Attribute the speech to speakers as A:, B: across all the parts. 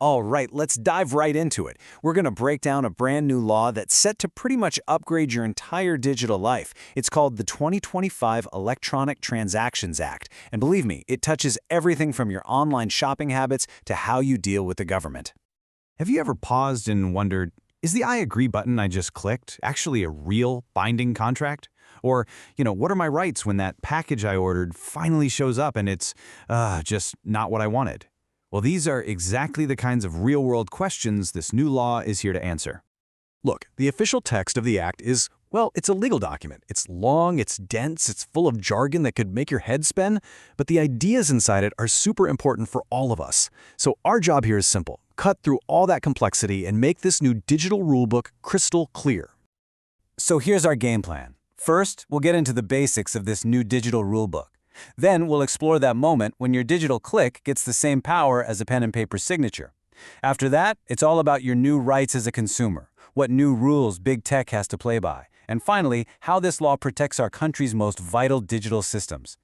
A: All right, let's dive right into it. We're going to break down a brand new law that's set to pretty much upgrade your entire digital life. It's called the 2025 Electronic Transactions Act. And believe me, it touches everything from your online shopping habits to how you deal with the government.
B: Have you ever paused and wondered, is the I agree button I just clicked actually a real binding contract? Or, what are my rights when that package I ordered finally shows up and it's just not what I wanted? Well, these are exactly the kinds of real-world questions this new law is here to answer.
C: Look, the official text of the Act is, well, it's a legal document. It's long, it's dense, it's full of jargon that could make your head spin, but the ideas inside it are super important for all of us. So our job here is simple. Cut through all that complexity and make this new digital rulebook crystal clear.
A: So here's our game plan. First, we'll get into the basics of this new digital rulebook. Then we'll explore that moment when your digital click gets the same power as a pen and paper signature. After that, it's all about your new rights as a consumer, what new rules big tech has to play by, and finally, how this law protects our country's most vital digital systems.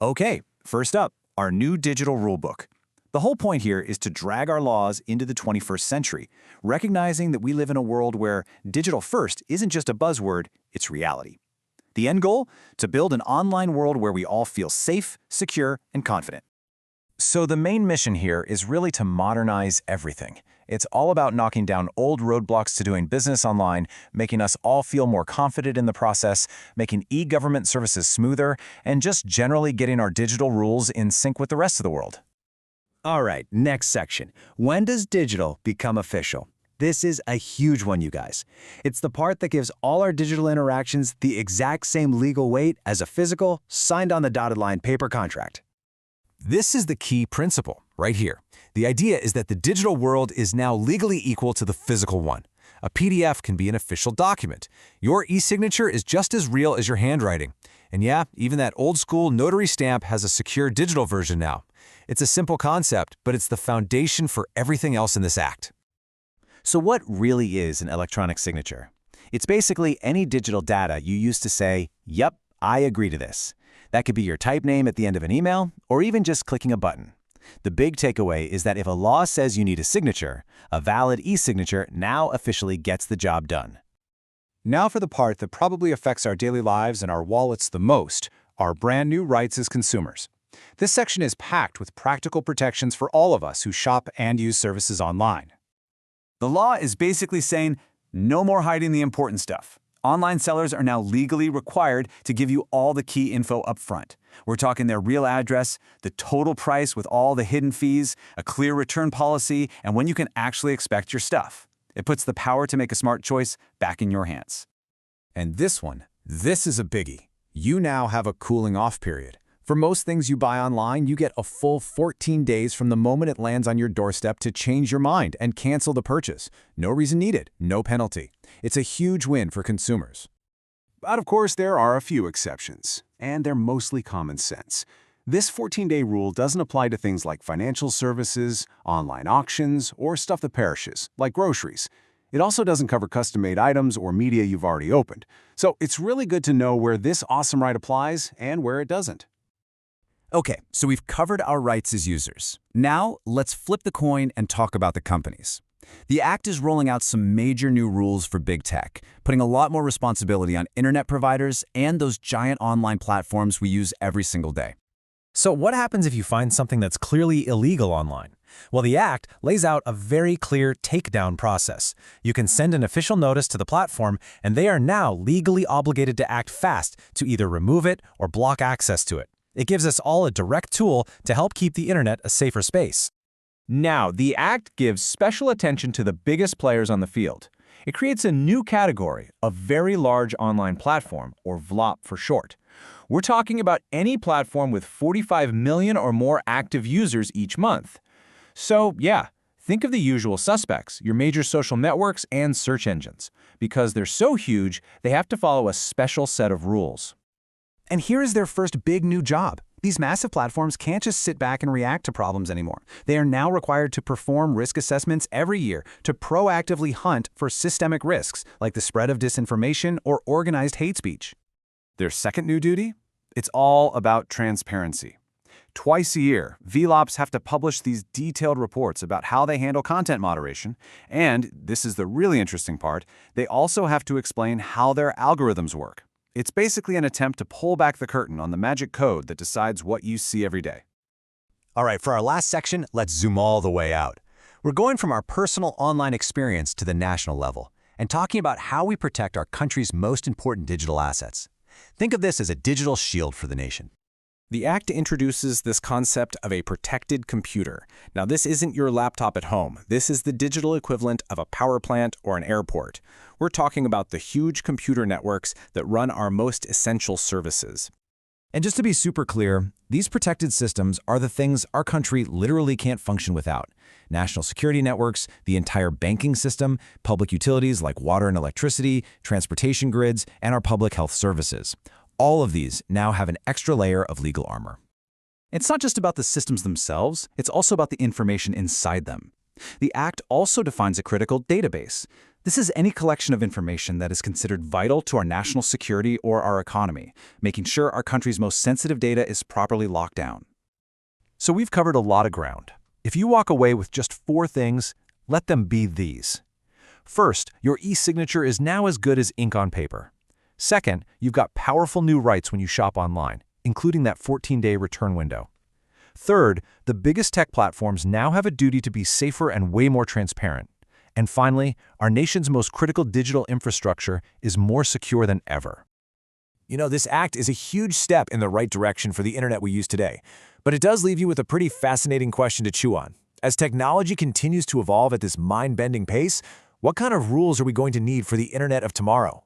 D: Okay, first up, our new digital rulebook. The whole point here is to drag our laws into the 21st century, recognizing that we live in a world where digital first isn't just a buzzword, it's reality. The end goal? To build an online world where we all feel safe, secure, and confident. So the main mission here is really to modernize everything. It's all about knocking down old roadblocks to doing business online, making us all feel more confident in the process, making e-government services smoother, and just generally getting our digital rules in sync with the rest of the world.
A: All right, next section. When does digital become official? This is a huge one, you guys. It's the part that gives all our digital interactions the exact same legal weight as a physical, signed on the dotted line paper contract.
B: This is the key principle, right here. The idea is that the digital world is now legally equal to the physical one. A PDF can be an official document. Your e-signature is just as real as your handwriting. And yeah, even that old-school notary stamp has a secure digital version now. It's a simple concept, but it's the foundation for everything else in this act.
D: So what really is an electronic signature? It's basically any digital data you use to say, "Yep, I agree to this." That could be your type name at the end of an email, or even just clicking a button. The big takeaway is that if a law says you need a signature, a valid e-signature now officially gets the job done.
A: Now for the part that probably affects our daily lives and our wallets the most, our brand new rights as consumers. This section is packed with practical protections for all of us who shop and use services online.
D: The law is basically saying, no more hiding the important stuff. Online sellers are now legally required to give you all the key info up front. We're talking their real address, the total price with all the hidden fees, a clear return policy, and when you can actually expect your stuff. It puts the power to make a smart choice back in your hands.
B: And this is a biggie. You now have a cooling off period. For most things you buy online, you get a full 14 days from the moment it lands on your doorstep to change your mind and cancel the purchase. No reason needed, no penalty. It's a huge win for consumers.
C: But of course, there are a few exceptions, and they're mostly common sense. This 14-day rule doesn't apply to things like financial services, online auctions, or stuff that perishes, like groceries. It also doesn't cover custom-made items or media you've already opened. So it's really good to know where this awesome right applies and where it doesn't.
B: Okay, so we've covered our rights as users. Now, let's flip the coin and talk about the companies. The Act is rolling out some major new rules for big tech, putting a lot more responsibility on internet providers and those giant online platforms we use every single day.
E: So what happens if you find something that's clearly illegal online? Well, the Act lays out a very clear takedown process. You can send an official notice to the platform, and they are now legally obligated to act fast to either remove it or block access to it. It gives us all a direct tool to help keep the internet a safer space.
D: Now, the Act gives special attention to the biggest players on the field. It creates a new category, a very large online platform, or VLOP for short. We're talking about any platform with 45 million or more active users each month. So, yeah, think of the usual suspects, your major social networks and search engines. Because they're so huge, they have to follow a special set of rules.
A: And here is their first big new job. These massive platforms can't just sit back and react to problems anymore. They are now required to perform risk assessments every year to proactively hunt for systemic risks like the spread of disinformation or organized hate speech.
C: Their second new duty? It's all about transparency.
D: Twice a year, VLOPs have to publish these detailed reports about how they handle content moderation, and, this is the really interesting part, they also have to explain how their algorithms work. It's basically an attempt to pull back the curtain on the magic code that decides what you see every day.
B: All right, for our last section, let's zoom all the way out. We're going from our personal online experience to the national level and talking about how we protect our country's most important digital assets. Think of this as a digital shield for the nation.
E: The Act introduces this concept of a protected computer. Now, this isn't your laptop at home. This is the digital equivalent of a power plant or an airport. We're talking about the huge computer networks that run our most essential services.
B: And just to be super clear, these protected systems are the things our country literally can't function without. National security networks, the entire banking system, public utilities like water and electricity, transportation grids, and our public health services. All of these now have an extra layer of legal armor.
A: It's not just about the systems themselves, it's also about the information inside them. The Act also defines a critical database. This is any collection of information that is considered vital to our national security or our economy, making sure our country's most sensitive data is properly locked down.
B: So we've covered a lot of ground. If you walk away with just 4 things, let them be these. First, your e-signature is now as good as ink on paper. Second, you've got powerful new rights when you shop online, including that 14-day return window. Third, the biggest tech platforms now have a duty to be safer and way more transparent. And finally, our nation's most critical digital infrastructure is more secure than ever. You know, this act is a huge step in the right direction for the internet we use today, but it does leave you with a pretty fascinating question to chew on. As technology continues to evolve at this mind-bending pace, what kind of rules are we going to need for the internet of tomorrow?